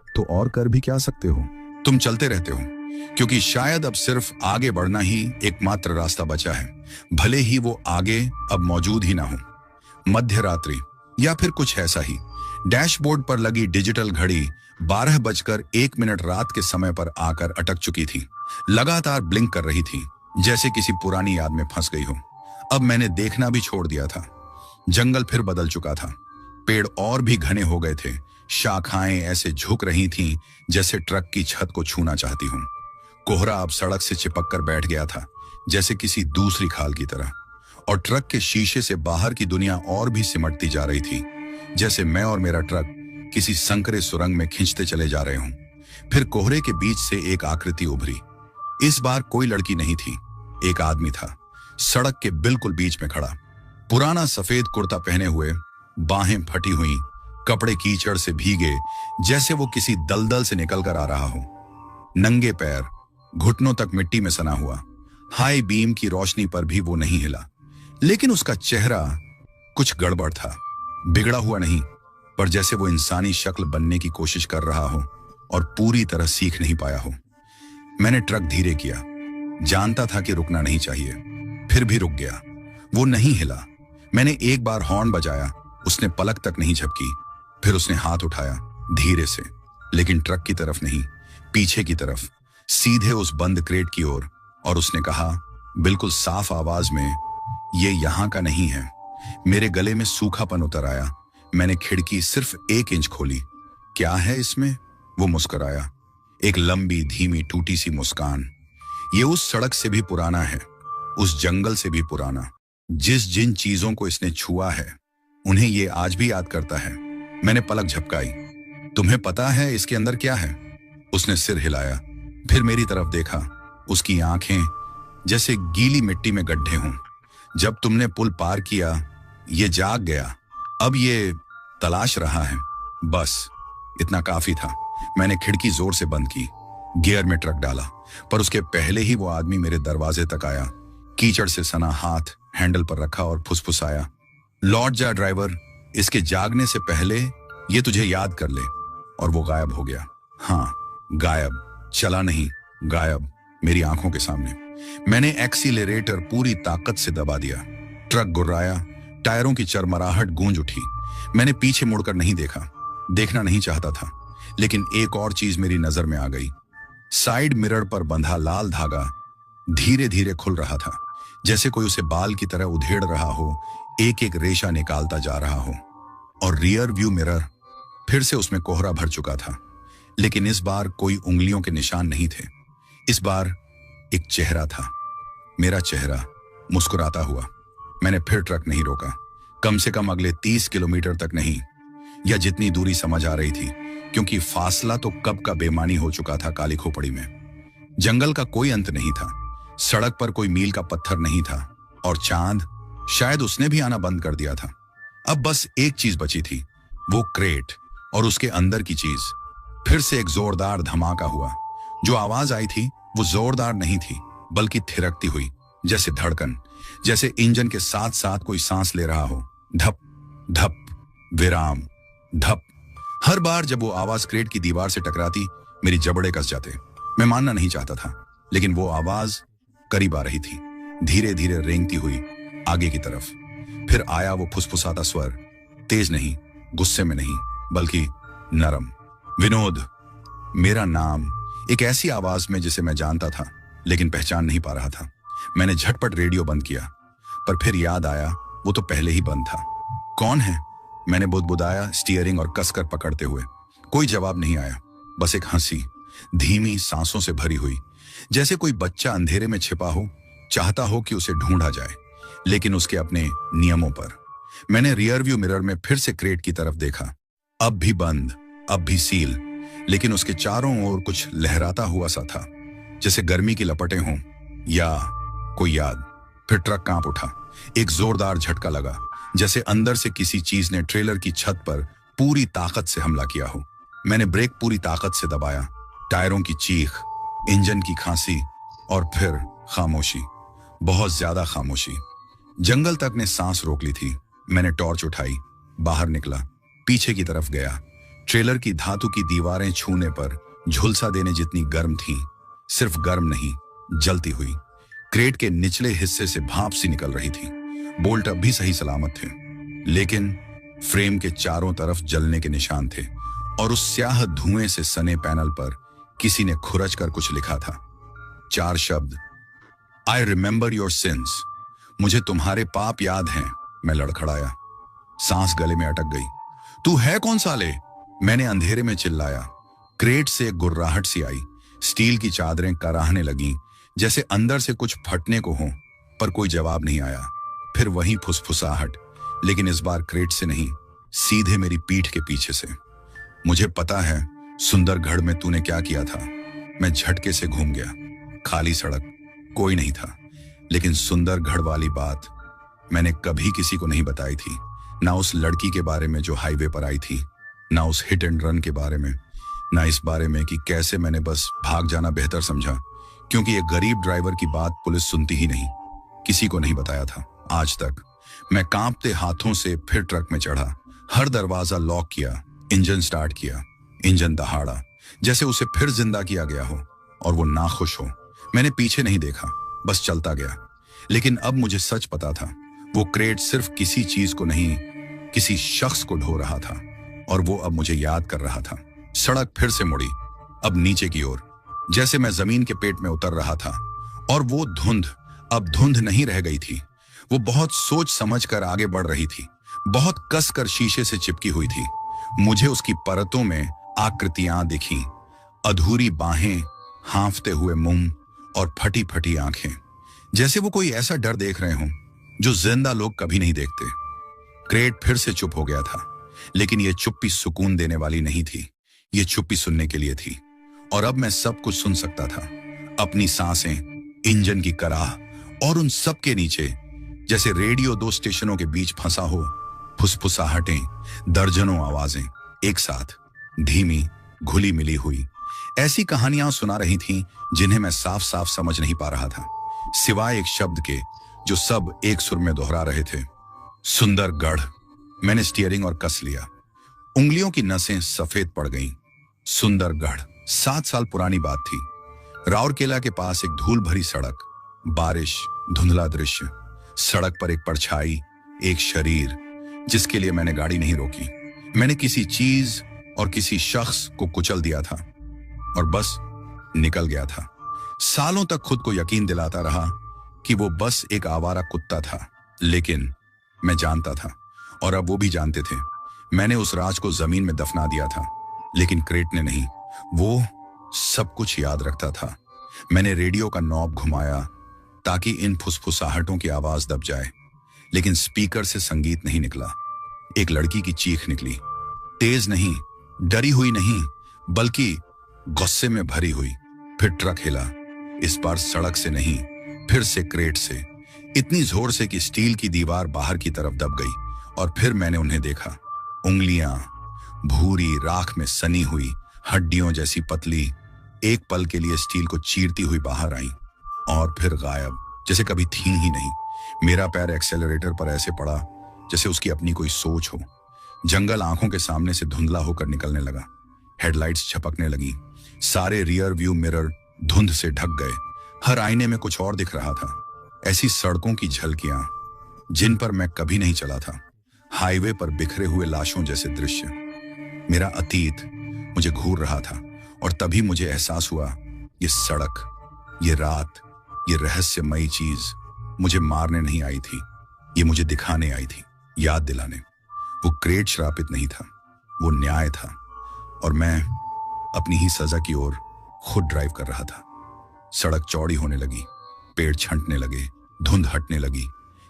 तो और कर भी क्या सकते हो। तुम चलते रहते हो, क्योंकि शायद अब सिर्फ आगे बढ़ना ही एकमात्र रास्ता बचा है, भले ही वो आगे अब मौजूद ही ना हो। मध्य रात्रि या फिर कुछ ऐसा ही, डैशबोर्ड पर लगी डिजिटल घड़ी 12:01 रात के समय पर आकर अटक चुकी थी। लगातार ब्लिंक कर रही थी, जैसे किसी पुरानी याद में फंस गई हो। अब मैंने देखना भी छोड़ दिया था। जंगल फिर बदल चुका था। पेड़ और भी घने हो गए थे। शाखाएं ऐसे झुक रही थीं जैसे ट्रक की छत को छूना चाहती हूं। कोहरा अब सड़क से चिपक कर बैठ गया था, जैसे किसी दूसरी खाल की तरह। और ट्रक के शीशे से बाहर की दुनिया और भी सिमटती जा रही थी, जैसे मैं और मेरा ट्रक किसी संकरे सुरंग में खींचते चले जा रहे हों। फिर कोहरे के बीच से एक आकृति उभरी। इस बार कोई लड़की नहीं थी, एक आदमी था, सड़क के बिल्कुल बीच में खड़ा। पुराना सफेद कुर्ता पहने हुए, बाहें फटी हुई, कपड़े कीचड़ से भीगे जैसे वो किसी दलदल से निकल कर आ रहा हो। नंगे पैर, घुटनों तक मिट्टी में सना हुआ। हाई बीम की रोशनी पर भी वो नहीं हिला। लेकिन उसका चेहरा कुछ गड़बड़ था। बिगड़ा हुआ नहीं, पर जैसे वो इंसानी शक्ल बनने की कोशिश कर रहा हो और पूरी तरह सीख नहीं पाया हो। मैंने ट्रक धीरे किया। जानता था कि रुकना नहीं चाहिए, फिर भी रुक गया। वो नहीं हिला। मैंने एक बार हॉर्न बजाया, उसने पलक तक नहीं झपकी। फिर उसने हाथ उठाया, धीरे से, लेकिन ट्रक की तरफ नहीं, पीछे की तरफ, सीधे उस बंद क्रेट की ओर। और उसने कहा बिल्कुल साफ आवाज में, ये यहां का नहीं है। मेरे गले में सूखापन उतर आया। मैंने खिड़की सिर्फ 1 इंच खोली। क्या है इसमें? वो मुस्कुराया, एक लंबी धीमी टूटी सी मुस्कान। ये उस सड़क से भी पुराना है, उस जंगल से भी पुराना। जिन चीजों को इसने छुआ है उन्हें ये आज भी याद करता है। मैंने पलक झपकाई। तुम्हें पता है इसके अंदर क्या है? उसने सिर हिलाया, फिर मेरी तरफ देखा। उसकी आंखें जैसे गीली मिट्टी में गड्ढे हों। जब तुमने पुल पार किया, ये जाग गया। अब ये तलाश रहा है। बस इतना काफी था। मैंने खिड़की जोर से बंद की, गियर में ट्रक डाला, पर उसके पहले ही वो आदमी मेरे दरवाजे तक आया। कीचड़ से सना हाथ हैंडल पर रखा और फुसफुसाया, लौट जा ड्राइवर, इसके जागने से पहले ये तुझे याद कर ले। और वो गायब हो गया। हाँ, गायब, चला नहीं, गायब, मेरी आंखों के सामने। मैंने एक्सीलरेटर पूरी ताकत से दबा दिया। ट्रक गुर्राया, टायरों की चरमराहट गूंज उठी। मैंने पीछे मुड़कर नहीं देखा, देखना नहीं चाहता था। लेकिन एक और चीज मेरी नजर में आ गई। साइड मिरर पर बंधा लाल धागा धीरे धीरे खुल रहा था, जैसे कोई उसे बाल की तरह उधेड़ रहा हो, एक एक रेशा निकालता जा रहा हो। और रियर व्यू मिरर, फिर से उसमें कोहरा भर चुका था। लेकिन इस बार कोई उंगलियों के निशान नहीं थे। इस बार एक चेहरा था, मेरा चेहरा, मुस्कुराता हुआ। मैंने फिर ट्रक नहीं रोका, कम से कम अगले 30 किलोमीटर तक नहीं, या जितनी दूरी समझ आ रही थी, क्योंकि फासला तो कब का बेमानी हो चुका था काली खोपड़ी में। जंगल का कोई अंत नहीं था, सड़क पर कोई मील का पत्थर नहीं था, और चांद, शायद उसने भी आना बंद कर दिया था। अब बस एक चीज बची थी, वो क्रेट और उसके अंदर की चीज। फिर से एक जोरदार धमाका हुआ। जो आवाज आई थी वो जोरदार नहीं थी, बल्कि थिरकती हुई, जैसे धड़कन, जैसे इंजन के साथ साथ कोई सांस ले रहा हो। धप धप, विराम, धप। हर बार जब वो आवाज क्रेट की दीवार से टकराती, मेरी जबड़े कस जाते। मैं मानना नहीं चाहता था, लेकिन वो आवाज करीब आ रही थी, धीरे धीरे रेंगती हुई आगे की तरफ। फिर आया वो फुसफुसाता स्वर, तेज नहीं, गुस्से में नहीं, बल्कि नरम। विनोद, मेरा नाम, एक ऐसी आवाज में जिसे मैं जानता था लेकिन पहचान नहीं पा रहा था। मैंने झटपट रेडियो बंद किया, पर फिर याद आया वो तो पहले ही बंद था। कौन है? मैंने बुदबुदाया, स्टीयरिंग और कसकर पकड़ते हुए। कोई जवाब नहीं आया, बस एक हंसी, धीमी सांसों से भरी हुई, जैसे कोई बच्चा अंधेरे में छिपा हो, चाहता हो कि उसे ढूंढा जाए, लेकिन उसके अपने नियमों पर। मैंने रियर व्यू मिरर में फिर से क्रेट की तरफ देखा। अब भी बंद, अब भी सील, लेकिन उसके चारों ओर कुछ लहराता हुआ सा था, जैसे गर्मी की लपटें हों या कोई याद। फिर ट्रक कांप उठा, एक जोरदार झटका लगा, जैसे अंदर से किसी चीज ने ट्रेलर की छत पर पूरी ताकत से हमला किया हो। मैंने ब्रेक पूरी ताकत से दबाया, टायरों की चीख, इंजन की खांसी, और फिर खामोशी, बहुत ज्यादा खामोशी। जंगल तक ने सांस रोक ली थी। मैंने टॉर्च उठाई, बाहर निकला, पीछे की तरफ गया। ट्रेलर की धातु की दीवारें छूने पर झुलसा देने जितनी गर्म थीं, सिर्फ गर्म नहीं, जलती हुई। क्रेट के निचले हिस्से से भाप सी निकल रही थी। बोल्ट अब भी सही सलामत थे, लेकिन फ्रेम के चारों तरफ जलने के निशान थे और उस स्याह धुएं से सने पैनल पर किसी ने खुरच कर कुछ लिखा था। 4 शब्द, आई रिमेंबर योर सिंस। मुझे तुम्हारे पाप याद हैं। मैं लड़खड़ाया, सांस गले में अटक गई। तू है कौन साले? मैंने अंधेरे में चिल्लाया। क्रेट से एक गुर्राहट सी आई। स्टील की चादरें कराहने लगीं, जैसे अंदर से कुछ फटने को हो, पर कोई जवाब नहीं आया। फिर वही फुसफुसाहट, लेकिन इस बार क्रेट से नहीं, सीधे मेरी पीठ के पीछे से। मुझे पता है सुंदरगढ़ में तूने क्या किया था। मैं झटके से घूम गया। खाली सड़क, कोई नहीं था। लेकिन सुंदरगढ़ वाली बात मैंने कभी किसी को नहीं बताई थी। ना उस लड़की के बारे में जो हाईवे पर आई थी, ना उस हिट एंड रन के बारे में, ना इस बारे में कि कैसे मैंने बस भाग जाना बेहतर समझा, क्योंकि एक गरीब ड्राइवर की बात पुलिस सुनती ही नहीं। किसी को नहीं बताया था आज तक। मैं कांपते हाथों से फिर ट्रक में चढ़ा। हर दरवाजा लॉक किया, इंजन स्टार्ट किया। इंजन दहाड़ा, जैसे उसे फिर जिंदा किया गया हो और वो नाखुश हो। मैंने पीछे नहीं देखा, बस चलता गया। लेकिन अब मुझे सच पता था, वो क्रेट सिर्फ किसी चीज को नहीं, किसी शख्स को ढो रहा था, और वो अब मुझे याद कर रहा था। सड़क फिर से मुड़ी, अब नीचे की ओर, जैसे मैं जमीन के पेट में उतर रहा था। और वो धुंध अब धुंध नहीं रह गई थी। वो बहुत सोच समझ कर आगे बढ़ रही थी, बहुत कस कर शीशे से चिपकी हुई थी। मुझे उसकी परतों में आकृतियां दिखीं, अधूरी बाहें, हांफते हुए मुंह और फटी फटी आंखें, जैसे वो कोई ऐसा डर देख रहे हों जो जिंदा लोग कभी नहीं देखते। क्रेट फिर से चुप हो गया था, लेकिन ये चुप्पी सुकून देने वाली नहीं थी। ये चुप्पी सुनने के लिए थी, और अब मैं सब कुछ सुन सकता था। अपनी सांसें, इंजन की कराह, और उन सब के नीचे जैसे रेडियो 2 स्टेशनों के बीच फंसा हो, फुसफुसाहटें, दर्जनों आवाजें एक साथ, धीमी, घुली मिली हुई, ऐसी कहानियां सुना रही थीं जिन्हें मैं साफ साफ समझ नहीं पा रहा था, सिवाय एक शब्द के जो सब एक सुर में दोहरा रहे थे, सुंदरगढ़। मैंने स्टीयरिंग और कस लिया। उंगलियों की नसें सफेद पड़ गईं। सुंदरगढ़ 7 साल पुरानी बात थी। राउरकेला के पास एक धूल भरी सड़क, बारिश, धुंधला दृश्य, सड़क पर एक परछाई, एक शरीर जिसके लिए मैंने गाड़ी नहीं रोकी। मैंने किसी चीज और किसी शख्स को कुचल दिया था और बस निकल गया था। सालों तक खुद को यकीन दिलाता रहा कि वो बस एक आवारा कुत्ता था, लेकिन मैं जानता था, और अब वो भी जानते थे। मैंने उस राज को जमीन में दफना दिया था, लेकिन क्रेट ने नहीं। वो सब कुछ याद रखता था। मैंने रेडियो का नॉब घुमाया ताकि इन फुसफुसाहटों की आवाज दब जाए, लेकिन स्पीकर से संगीत नहीं निकला। एक लड़की की चीख निकली, तेज नहीं, डरी हुई नहीं, बल्कि गुस्से में भरी हुई। फिर ट्रक हिला, इस बार सड़क से नहीं, फिर से क्रेट से, इतनी जोर से कि स्टील की दीवार बाहर की तरफ दब गई। और फिर मैंने उन्हें देखा। उंगलियां भूरी राख में सनी हुई, हड्डियों जैसी पतली, एक पल के लिए स्टील को चीरती हुई बाहर आई और फिर गायब, जैसे कभी थी ही नहीं। मेरा पैर एक्सेलरेटर पर ऐसे पड़ा जैसे उसकी अपनी कोई सोच हो। जंगल आंखों के सामने से धुंधला होकर निकलने लगा। हेडलाइट्स झपकने लगी। सारे रियर व्यू मिरर धुंध से ढक गए। हर आईने में कुछ और दिख रहा था। ऐसी सड़कों की झलकियां जिन पर मैं कभी नहीं चला था। हाईवे पर बिखरे हुए लाशों जैसे दृश्य। मेरा अतीत मुझे घूर रहा था, और तभी मुझे एहसास हुआ, ये सड़क, ये रात, ये रहस्यमयी चीज मुझे मारने नहीं आई थी, ये मुझे दिखाने आई थी, याद दिलाने। वो क्रेट श्रापित नहीं था, वो न्याय था, और मैं अपनी ही सजा की ओर खुद ड्राइव कर रहा था। सड़क चौड़ी होने लगी, पेड़ छंटने लगे, धुंध हटने लगी,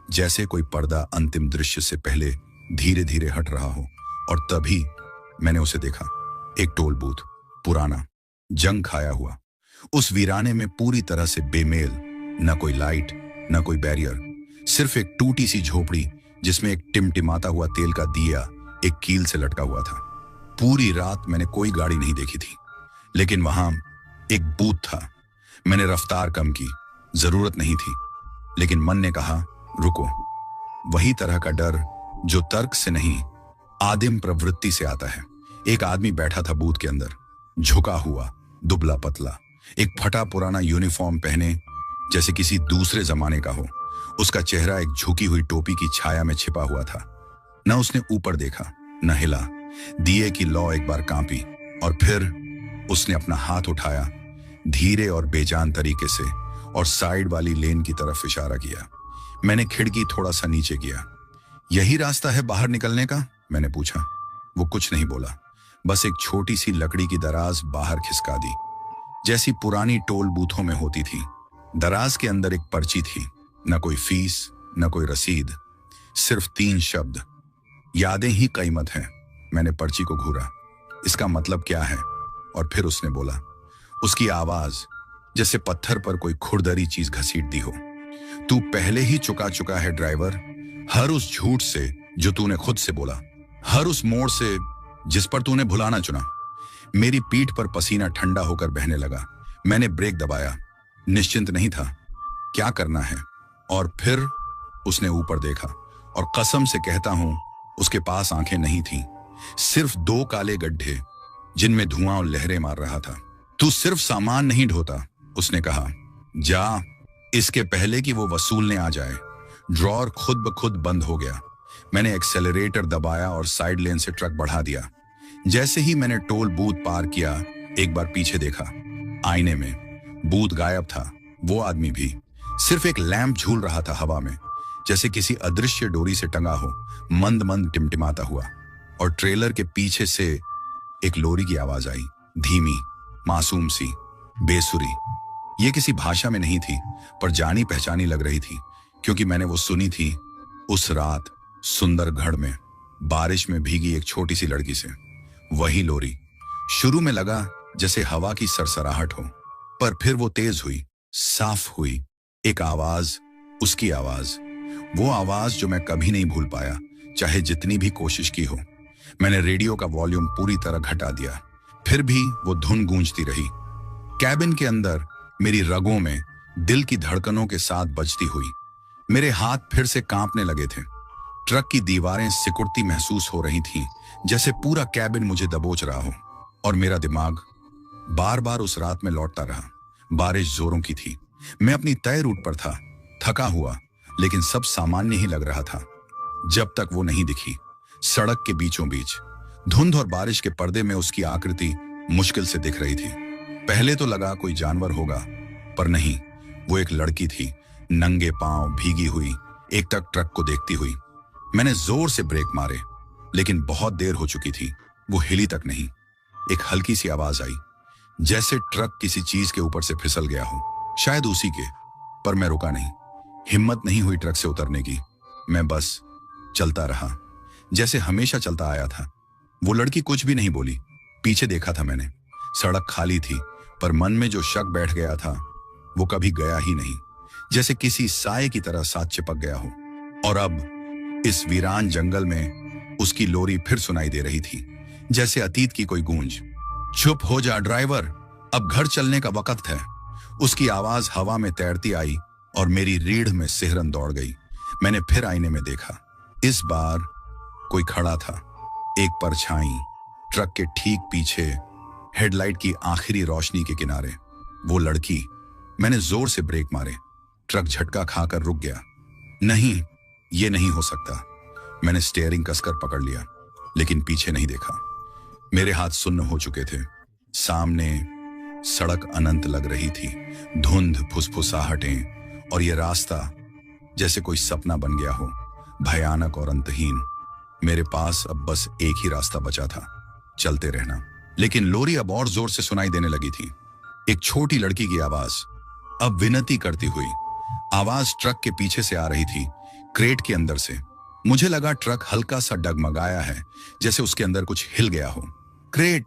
जैसे कोई पर्दा अंतिम दृश्य से पहले धीरे धीरे हट रहा हो। और तभी मैंने उसे देखा, एक टोल बूथ, पुराना, जंग खाया हुआ। उस वीराने में पूरी तरह से बेमेल, न कोई लाइट, न कोई बैरियर, सिर्फ एक टूटी सी झोपड़ी जिसमें एक टिमटिमाता हुआ तेल का दिया एक कील से लटका हुआ था। पूरी रात मैंने कोई गाड़ी नहीं देखी थी, लेकिन वहां एक बूथ था। मैंने रफ्तार कम की, जरूरत नहीं थी, लेकिन मन ने कहा, रुको। वही तरह का डर जो तर्क से नहीं, आदिम प्रवृत्ति से आता है। एक आदमी बैठा था बूथ के अंदर, झुका हुआ, दुबला पतला, एक फटा पुराना यूनिफॉर्म पहने जैसे किसी दूसरे जमाने का हो। उसका चेहरा एक झुकी हुई टोपी की छाया में छिपा हुआ था। न उसने ऊपर देखा, न हिला। दिए की लौ एक बार कांपी और फिर उसने अपना हाथ उठाया, धीरे और बेजान तरीके से, और साइड वाली लेन की तरफ इशारा किया। मैंने खिड़की थोड़ा सा नीचे किया। यही रास्ता है बाहर निकलने का? मैंने पूछा। वो कुछ नहीं बोला, बस एक छोटी सी लकड़ी की दराज बाहर खिसका दी, जैसी पुरानी टोल बूथों में होती थी। दराज के अंदर एक पर्ची थी, न कोई फीस, न कोई रसीद, सिर्फ 3 शब्द, यादें ही कीमत हैं। मैंने पर्ची को घूरा। इसका मतलब क्या है? और फिर उसने बोला, उसकी आवाज जैसे पत्थर पर कोई खुरदरी चीज घसीट दी हो। तू पहले ही चुका है ड्राइवर, हर उस झूठ से जो तूने खुद से बोला, हर उस मोड़ से जिस पर तूने भुलाना चुना। मेरी पीठ पर पसीना ठंडा होकर बहने लगा। मैंने ब्रेक दबाया, निश्चिंत नहीं था क्या करना है। और फिर उसने ऊपर देखा, और कसम से कहता हूं उसके पास आंखें नहीं थीं, सिर्फ 2 काले गड्ढे जिनमें धुआं और लहरें मार रहा था। तू सिर्फ सामान नहीं ढोता, उसने कहा, जा, इसके पहले कि वो वसूलने आ जाए। ड्रॉर खुद ब खुद बंद हो गया। मैंने एक्सेलरेटर दबाया और साइड लेन से ट्रक बढ़ा दिया। जैसे ही मैंने टोल बूथ पार किया, एक बार पीछे देखा। आईने में बूथ गायब था, वो आदमी भी। सिर्फ एक लैंप झूल रहा था हवा में, जैसे किसी अदृश्य डोरी से टंगा हो, मंद मंद टिमटिमाता हुआ। और ट्रेलर के पीछे से एक लोरी की आवाज आई, धीमी, मासूम सी, बेसुरी। ये किसी भाषा में नहीं थी, पर जानी पहचानी लग रही थी, क्योंकि मैंने वो सुनी थी उस रात सुंदरगढ़ में, बारिश में भीगी एक छोटी सी लड़की से। वही लोरी। शुरू में लगा जैसे हवा की सरसराहट हो, पर फिर वो तेज हुई, साफ हुई। एक आवाज, उसकी आवाज, वो आवाज जो मैं कभी नहीं भूल पाया, चाहे जितनी भी कोशिश की हो। मैंने रेडियो का वॉल्यूम पूरी तरह घटा दिया, फिर भी वो धुन गूंजती रही, कैबिन के अंदर, मेरी रगों में, दिल की धड़कनों के साथ बजती हुई। मेरे हाथ फिर से कांपने लगे थे। ट्रक की दीवारें सिकुड़ती महसूस हो रही थीं, जैसे पूरा कैबिन मुझे दबोच रहा हो। और मेरा दिमाग बार बार उस रात में लौटता रहा। बारिश जोरों की थी, मैं अपनी तय रूट पर था, थका हुआ, लेकिन सब सामान्य ही लग रहा था, जब तक वो नहीं दिखी। सड़क के बीचों बीच धुंध और बारिश के पर्दे में उसकी आकृति मुश्किल से दिख रही थी। पहले तो लगा कोई जानवर होगा, पर नहीं, वो एक लड़की थी, नंगे पांव, भीगी हुई, एकटक ट्रक को देखती हुई। मैंने जोर से ब्रेक मारे, लेकिन बहुत देर हो चुकी थी, वो हिली तक नहीं। एक हल्की सी आवाज आई, जैसे ट्रक किसी चीज के ऊपर से फिसल गया हो, शायद उसी के। पर मैं रुका नहीं, हिम्मत नहीं हुई ट्रक से उतरने की। मैं बस चलता रहा, जैसे हमेशा चलता आया था। वो लड़की कुछ भी नहीं बोली। पीछे देखा था मैंने, सड़क खाली थी, पर मन में जो शक बैठ गया था वो कभी गया ही नहीं, जैसे किसी साए की तरह साथ चिपक गया हो। और अब इस वीरान जंगल में उसकी लोरी फिर सुनाई दे रही थी, जैसे अतीत की कोई गूंज। चुप हो जा ड्राइवर, अब घर चलने का वक्त है। उसकी आवाज हवा में तैरती आई और मेरी रीढ़ में सिहरन दौड़ गई। मैंने फिर आईने में देखा। इस बार कोई खड़ा था, एक परछाई, ट्रक के ठीक पीछे, हेडलाइट की आखिरी रोशनी के किनारे। वो लड़की। मैंने जोर से ब्रेक मारे। ट्रक झटका खाकर रुक गया। नहीं, ये नहीं हो सकता। मैंने स्टीयरिंग कसकर पकड़ लिया, लेकिन पीछे नहीं देखा। मेरे हाथ सुन्न हो चुके थे। सामने सड़क अनंत लग रही थी, धुंध, फुसफुसाहटें, और ये रास्ता जैसे कोई सपना बन गया हो, भयानक और अंतहीन। मेरे पास अब बस एक ही रास्ता बचा था, चलते रहना। लेकिन लोरी अब और जोर से सुनाई देने लगी थी। एक छोटी लड़की की आवाज, अब विनती करती हुई। आवाज ट्रक के पीछे से आ रही थी, क्रेट के अंदर से। मुझे लगा ट्रक हल्का सा डगमगाया है, जैसे उसके अंदर कुछ हिल गया हो। क्रेट,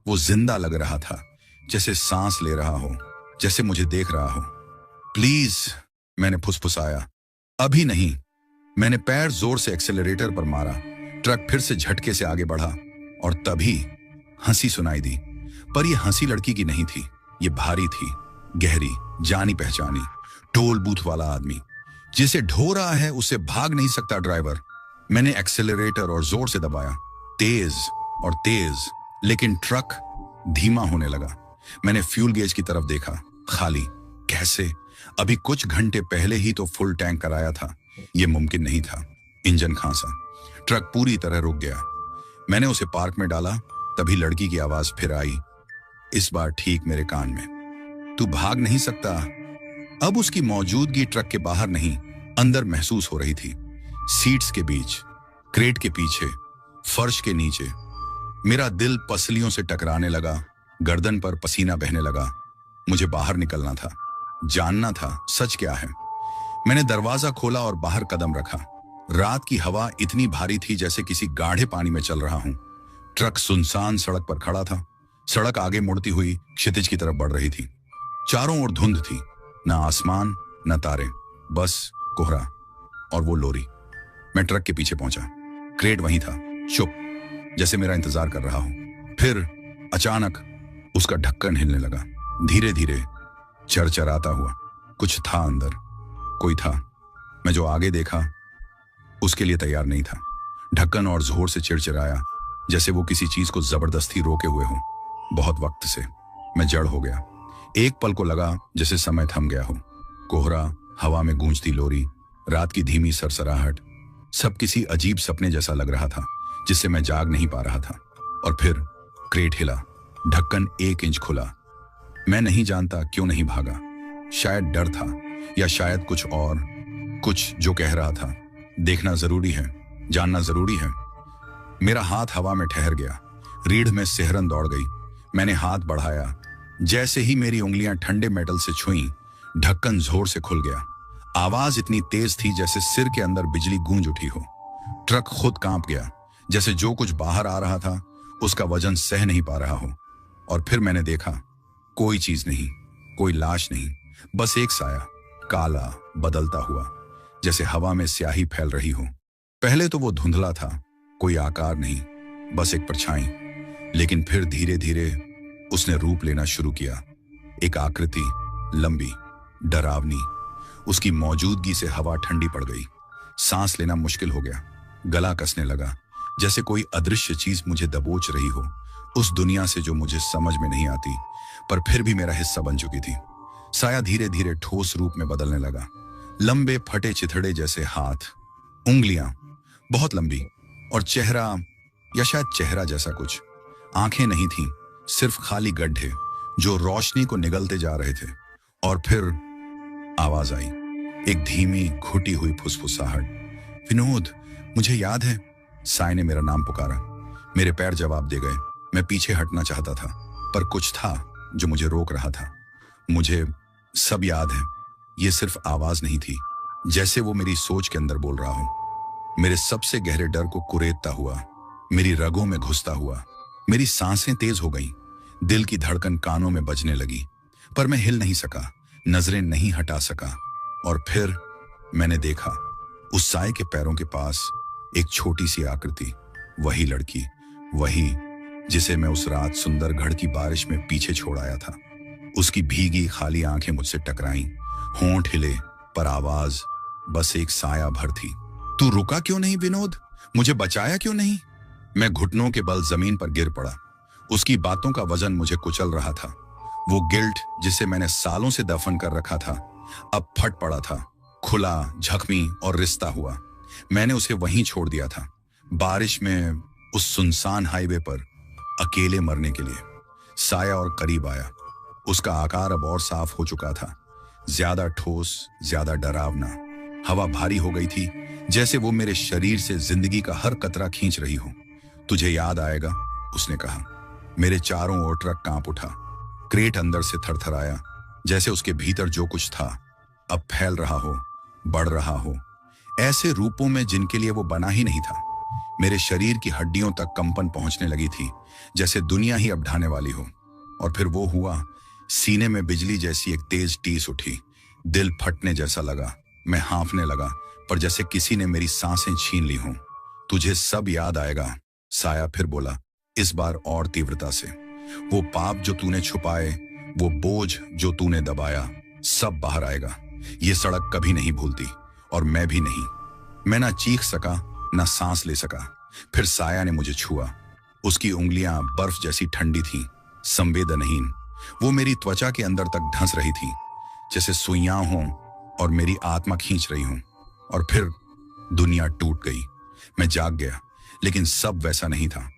वो जिंदा लग रहा था, जैसे सांस ले रहा हो, जैसे मुझे देख रहा हो। प्लीज, मैंने फुसफुसाया। अभी नहीं। मैंने पैर जोर से एक्सेलरेटर पर मारा। ट्रक फिर से झटके से आगे बढ़ा, और तभी हंसी सुनाई दी। पर यह हंसी लड़की की नहीं थी, ये भारी थी, गहरी, जानी पहचानी। टोल बूथ वाला आदमी, जिसे ढो रहा है उसे भाग नहीं सकता ड्राइवर। मैंने एक्सेलरेटर और जोर से दबाया, तेज और तेज, लेकिन ट्रक धीमा होने लगा। मैंने फ्यूल गेज की तरफ देखा, खाली। कैसे? अभी कुछ घंटे पहले ही तो फुल टैंक कराया था। यह मुमकिन नहीं था। इंजन खांसा। ट्रक पूरी तरह रुक गया। मैंने उसे पार्क में डाला, तभी लड़की की आवाज फिर आई, इस बार ठीक मेरे कान में, तू भाग नहीं सकता। अब उसकी मौजूदगी ट्रक के बाहर नहीं, अंदर महसूस हो रही थी। सीट्स के बीच, क्रेट के पीछे, फर्श के नीचे। मेरा दिल पसलियों से टकराने लगा, गर्दन पर पसीना बहने लगा। मुझे बाहर निकलना था, जानना था सच क्या है। मैंने दरवाजा खोला और बाहर कदम रखा। रात की हवा इतनी भारी थी जैसे किसी गाढ़े पानी में चल रहा हूं। ट्रक सुनसान सड़क पर खड़ा था। सड़क आगे मुड़ती हुई क्षितिज की तरफ बढ़ रही थी। चारों ओर धुंध थी, न आसमान न तारे, बस कोहरा और वो लोरी। मैं ट्रक के पीछे पहुंचा। क्रेट वहीं था, चुप, जैसे मेरा इंतजार कर रहा हो। फिर अचानक उसका ढक्कन हिलने लगा, धीरे धीरे, चरचराता हुआ। कुछ था अंदर, कोई था। मैं जो आगे देखा उसके लिए तैयार नहीं था। ढक्कन और जोर से चिड़चिड़ाया, जैसे वो किसी चीज को जबरदस्ती रोके हुए हो। बहुत वक्त से मैं जड़ हो गया। एक पल को लगा जैसे समय थम गया हो। कोहरा, हवा में गूंजती लोरी, रात की धीमी सरसराहट, सब किसी अजीब सपने जैसा लग रहा था जिससे मैं जाग नहीं पा रहा था। और फिर क्रेट हिला, ढक्कन 1 इंच खुला। मैं नहीं जानता क्यों नहीं भागा। शायद डर था, या शायद कुछ और, कुछ जो कह रहा था, देखना जरूरी है, जानना जरूरी है। मेरा हाथ हवा में ठहर गया, रीढ़ में सिहरन दौड़ गई। मैंने हाथ बढ़ाया, जैसे ही मेरी उंगलियां ठंडे मेटल से छुईं, ढक्कन जोर से खुल गया। आवाज इतनी तेज थी जैसे सिर के अंदर बिजली गूंज उठी हो। ट्रक खुद कांप गया, जैसे जो कुछ बाहर आ रहा था उसका वजन सह नहीं पा रहा हो। और फिर मैंने देखा, कोई चीज नहीं, कोई लाश नहीं, बस एक साया, काला, बदलता हुआ, जैसे हवा में स्याही फैल रही हो। पहले तो वो धुंधला था, कोई आकार नहीं, बस एक परछाई। लेकिन फिर धीरे धीरे उसने रूप लेना शुरू किया। एक आकृति, लंबी, डरावनी। उसकी मौजूदगी से हवा ठंडी पड़ गई, सांस लेना मुश्किल हो गया, गला कसने लगा, जैसे कोई अदृश्य चीज मुझे दबोच रही हो, उस दुनिया से जो मुझे समझ में नहीं आती, पर फिर भी मेरा हिस्सा बन चुकी थी। साया धीरे धीरे ठोस रूप में बदलने लगा। लंबे फटे चिथड़े जैसे हाथ, उंगलियां बहुत लंबी, और चेहरा, या शायद चेहरा जैसा कुछ। आंखें नहीं थीं, सिर्फ खाली गड्ढे जो रोशनी को निगलते जा रहे थे। और फिर आवाज आई, एक धीमी घुटी हुई फुसफुसाहट। विनोद, मुझे याद है। साय ने मेरा नाम पुकारा। मेरे पैर जवाब दे गए। मैं पीछे हटना चाहता था, पर कुछ था जो मुझे रोक रहा था। मुझे सब याद है। ये सिर्फ आवाज नहीं थी, जैसे वो मेरी सोच के अंदर बोल रहा हो, मेरे सबसे गहरे डर को कुरेदता हुआ, मेरी रगों में घुसता हुआ। मेरी सांसें तेज हो गईं, दिल की धड़कन कानों में बजने लगी, पर मैं हिल नहीं सका, नजरें नहीं हटा सका। और फिर मैंने देखा, उस साय के पैरों के पास एक छोटी सी आकृति, वही लड़की, वही जिसे मैं उस रात सुंदरगढ़ की बारिश में पीछे छोड़ आया था। उसकी भीगी खाली आंखें मुझसे टकराईं, होंठ हिले, पर आवाज बस एक साया भर थी। तू रुका क्यों नहीं विनोद? मुझे बचाया क्यों नहीं? मैं घुटनों के बल जमीन पर गिर पड़ा। उसकी बातों का वजन मुझे कुचल रहा था। वो गिल्ट जिसे मैंने सालों से दफन कर रखा था, अब फट पड़ा था, खुला, जख्मी और रिश्ता हुआ। मैंने उसे वहीं छोड़ दिया था, बारिश में, उस सुनसान हाईवे पर, अकेले मरने के लिए। साया और करीब आया। उसका आकार अब और साफ हो चुका था, ज्यादा ठोस, ज्यादा डरावना। हवा भारी हो गई थी, जैसे वो मेरे शरीर से जिंदगी का हर कतरा खींच रही हो। तुझे याद आएगा, उसने कहा। मेरे चारों ओर ट्रक कांप उठा। क्रेट अंदर से थरथराया, जैसे उसके भीतर जो कुछ था अब फैल रहा हो, बढ़ रहा हो, ऐसे रूपों में जिनके लिए वो बना ही नहीं था। मेरे शरीर की हड्डियों तक कंपन पहुंचने लगी थी, जैसे दुनिया ही अब ढाने वाली हो। और फिर वो हुआ, सीने में बिजली जैसी एक तेज टीस उठी, दिल फटने जैसा लगा। मैं हाँफने लगा, पर जैसे किसी ने मेरी सांसें छीन ली हों। तुझे सब याद आएगा, साया फिर बोला, इस बार और तीव्रता से। वो पाप जो तूने छुपाए, वो बोझ जो तूने दबाया, सब बाहर आएगा। ये सड़क कभी नहीं भूलती, और मैं भी नहीं। मैं ना चीख सका, ना सांस ले सका। फिर साया ने मुझे छुआ। उसकी उंगलियां बर्फ जैसी ठंडी थीं, संवेदनहीन। वो मेरी त्वचा के अंदर तक धंस रही थी, जैसे सुइयां हों और मेरी आत्मा खींच रही हूं। और फिर दुनिया टूट गई। मैं जाग गया, लेकिन सब वैसा नहीं था।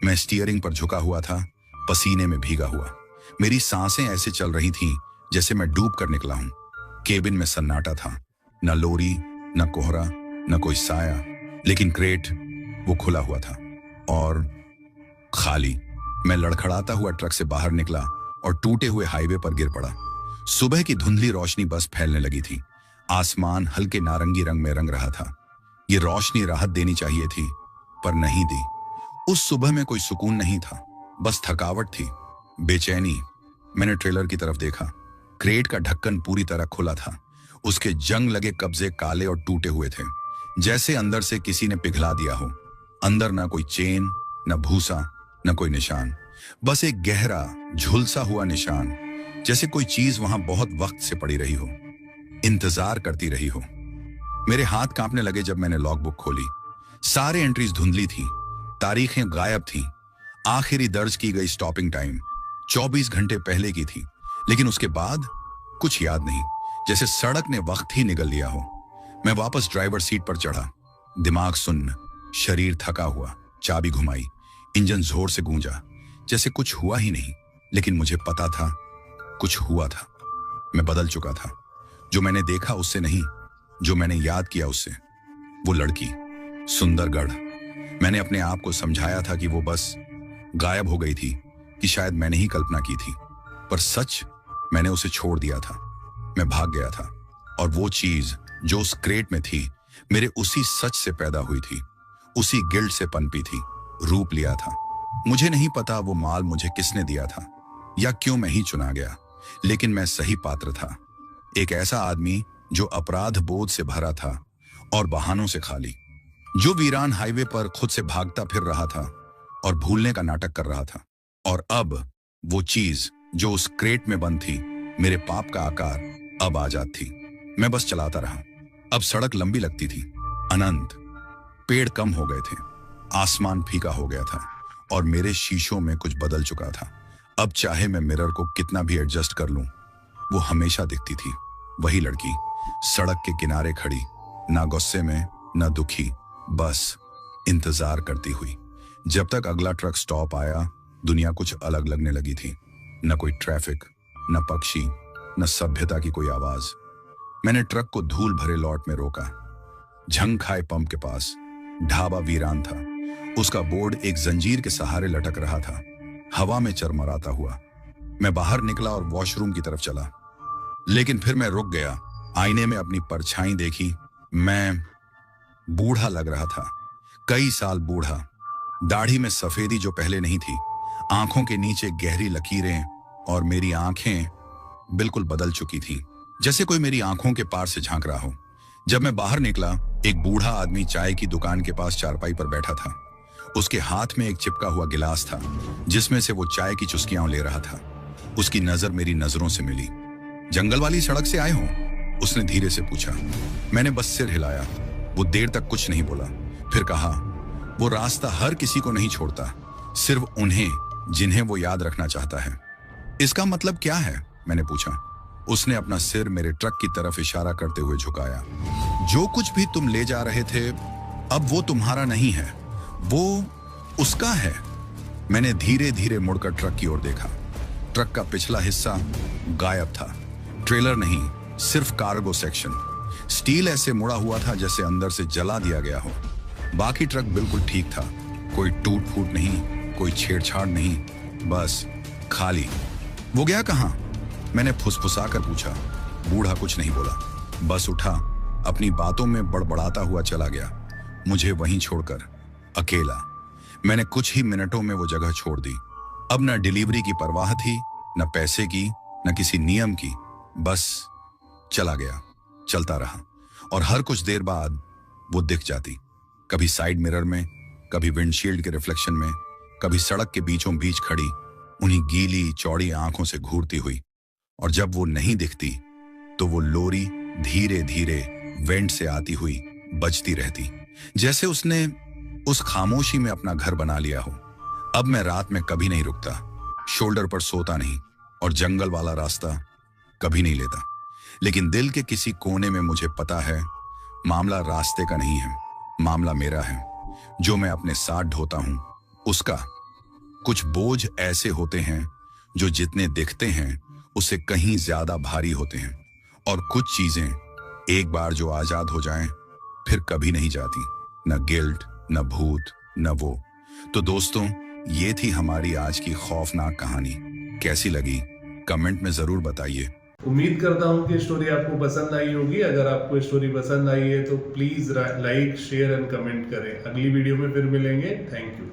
मैं स्टीयरिंग पर झुका हुआ था, पसीने में भीगा हुआ। मेरी सांसें ऐसे चल रही थीं जैसे मैं डूब कर निकला हूं। केबिन में सन्नाटा था, न लोरी, न कोहरा, न कोई साया, लेकिन क्रेट वो खुला हुआ था और खाली। मैं लड़खड़ाता हुआ ट्रक से बाहर निकला और टूटे हुए हाईवे पर गिर पड़ा। सुबह की धुंधली रोशनी बस फैलने लगी थी। आसमान हल्के नारंगी रंग में रंग रहा था। ये रोशनी राहत देनी चाहिए थी, पर नहीं दी। उस सुबह में कोई सुकून नहीं था, बस थकावट थी, बेचैनी। मैंने ट्रेलर की तरफ देखा। क्रेट का ढक्कन पूरी तरह खुला था। उसके जंग लगे कब्जे काले और टूटे हुए थे, जैसे अंदर से किसी ने पिघला दिया हो। अंदर ना कोई चेन, न भूसा, न कोई निशान, बस एक गहरा झुलसा हुआ निशान, जैसे कोई चीज वहां बहुत वक्त से पड़ी रही हो, इंतजार करती रही हो। मेरे हाथ कांपने लगे जब मैंने लॉगबुक खोली। सारे एंट्रीज धुंधली थी, तारीखें गायब थीं। आखिरी दर्ज की गई स्टॉपिंग टाइम 24 घंटे पहले की थी, लेकिन उसके बाद कुछ याद नहीं, जैसे सड़क ने वक्त ही निगल लिया हो। मैं वापस ड्राइवर सीट पर चढ़ा, दिमाग सुन्न, शरीर थका हुआ। चाबी घुमाई, इंजन जोर से गूंजा, जैसे कुछ हुआ ही नहीं, लेकिन मुझे पता था कुछ हुआ था। मैं बदल चुका था। जो मैंने देखा उससे नहीं, जो मैंने याद किया उससे। वो लड़की, सुंदरगढ़। मैंने अपने आप को समझाया था कि वो बस गायब हो गई थी, कि शायद मैंने ही कल्पना की थी, पर सच मैंने उसे छोड़ दिया था। मैं भाग गया था, और वो चीज जो उस क्रेट में थी मेरे उसी सच से पैदा हुई थी, उसी गिल्ट से पनपी थी, रूप लिया था। मुझे नहीं पता वो माल मुझे किसने दिया था या क्यों मैं ही चुना गया, लेकिन मैं सही पात्र था। एक ऐसा आदमी जो अपराध बोध से भरा था और बहानों से खाली, जो वीरान हाईवे पर खुद से भागता फिर रहा था और भूलने का नाटक कर रहा था। और अब वो चीज जो उस क्रेट में बंद थी, मेरे पाप का आकार, अब आजाद थी। मैं बस चलाता रहा। अब सड़क लंबी लगती थी, अनंत। पेड़ कम हो गए थे, आसमान फीका हो गया था, और मेरे शीशों में कुछ बदल चुका था। अब चाहे मैं मिरर को कितना भी एडजस्ट कर लूं, वो हमेशा दिखती थी, वही लड़की, सड़क के किनारे खड़ी, ना गुस्से में, ना दुखी, बस इंतजार करती हुई। जब तक अगला ट्रक स्टॉप आया, दुनिया कुछ अलग लगने लगी थी। न कोई ट्रैफिक, न पक्षी, न सभ्यता की कोई आवाज। मैंने ट्रक को धूल भरे लॉट में रोका। झंग खाए पंप के पास ढाबा वीरान था। उसका बोर्ड एक जंजीर के सहारे लटक रहा था, हवा में चरमराता हुआ। मैं बाहर निकला और वॉशरूम की तरफ चला, लेकिन फिर मैं रुक गया। आईने में अपनी परछाई देखी। मैं बूढ़ा लग रहा था, कई साल बूढ़ा। दाढ़ी में सफेदी जो पहले नहीं थी, आंखों के नीचे गहरी लकीरें, और मेरी आंखें बिल्कुल बदल चुकी थीं, जैसे कोई मेरी आंखों के पार से झांक रहा हो। जब मैं बाहर निकला, एक बूढ़ा आदमी चाय की दुकान के पास चारपाई पर बैठा था। उसके हाथ में एक चिपका हुआ गिलास था, जिसमें से वो चाय की चुस्कियां ले रहा था। उसकी नजर मेरी नजरों से मिली। जंगल वाली सड़क से आए हो? उसने धीरे से पूछा। मैंने बस सिर हिलाया। वो देर तक कुछ नहीं बोला, फिर कहा, वो रास्ता हर किसी को नहीं छोड़ता, सिर्फ उन्हें जिन्हें वो याद रखना चाहता है। इसका मतलब क्या है? मैंने पूछा। उसने अपना सिर मेरे ट्रक की तरफ इशारा करते हुए झुकाया। जो कुछ भी तुम ले जा रहे थे, अब वो तुम्हारा नहीं है, वो उसका है। मैंने धीरे धीरे मुड़कर ट्रक की ओर देखा। ट्रक का पिछला हिस्सा गायब था। ट्रेलर नहीं, सिर्फ कार्गो सेक्शन। स्टील ऐसे मुड़ा हुआ था जैसे अंदर से जला दिया गया हो। बाकी ट्रक बिल्कुल ठीक था, कोई टूट फूट नहीं, कोई छेड़छाड़ नहीं, बस खाली। वो गया कहाँ? मैंने फुसफुसा कर पूछा। बूढ़ा कुछ नहीं बोला, बस उठा, अपनी बातों में बड़बड़ाता हुआ चला गया, मुझे वहीं छोड़कर, अकेला। मैंने कुछ ही मिनटों में वो जगह छोड़ दी। अब न डिलीवरी की परवाह थी, न पैसे की, न किसी नियम की, बस चला गया, चलता रहा। और हर कुछ देर बाद वो दिख जाती, कभी साइड मिरर में, कभी विंडशील्ड के रिफ्लेक्शन में, कभी सड़क के बीचों बीच खड़ी, उन्हीं गीली चौड़ी आंखों से घूरती हुई। और जब वो नहीं दिखती, तो वो लोरी धीरे धीरे वेंट से आती हुई बजती रहती, जैसे उसने उस खामोशी में अपना घर बना लिया हो। अब मैं रात में कभी नहीं रुकता, शोल्डर पर सोता नहीं, और जंगल वाला रास्ता कभी नहीं लेता। लेकिन दिल के किसी कोने में मुझे पता है, मामला रास्ते का नहीं है, मामला मेरा है। जो मैं अपने साथ ढोता हूं उसका। कुछ बोझ ऐसे होते हैं जो जितने दिखते हैं उससे कहीं ज्यादा भारी होते हैं, और कुछ चीजें एक बार जो आजाद हो जाएं फिर कभी नहीं जाती, न गिल्ट, न भूत, न वो। तो दोस्तों, ये थी हमारी आज की खौफनाक कहानी। कैसी लगी कमेंट में जरूर बताइए। उम्मीद करता हूँ कि स्टोरी आपको पसंद आई होगी। अगर आपको स्टोरी पसंद आई है तो please like, share and comment करें। अगली वीडियो में फिर मिलेंगे। Thank you.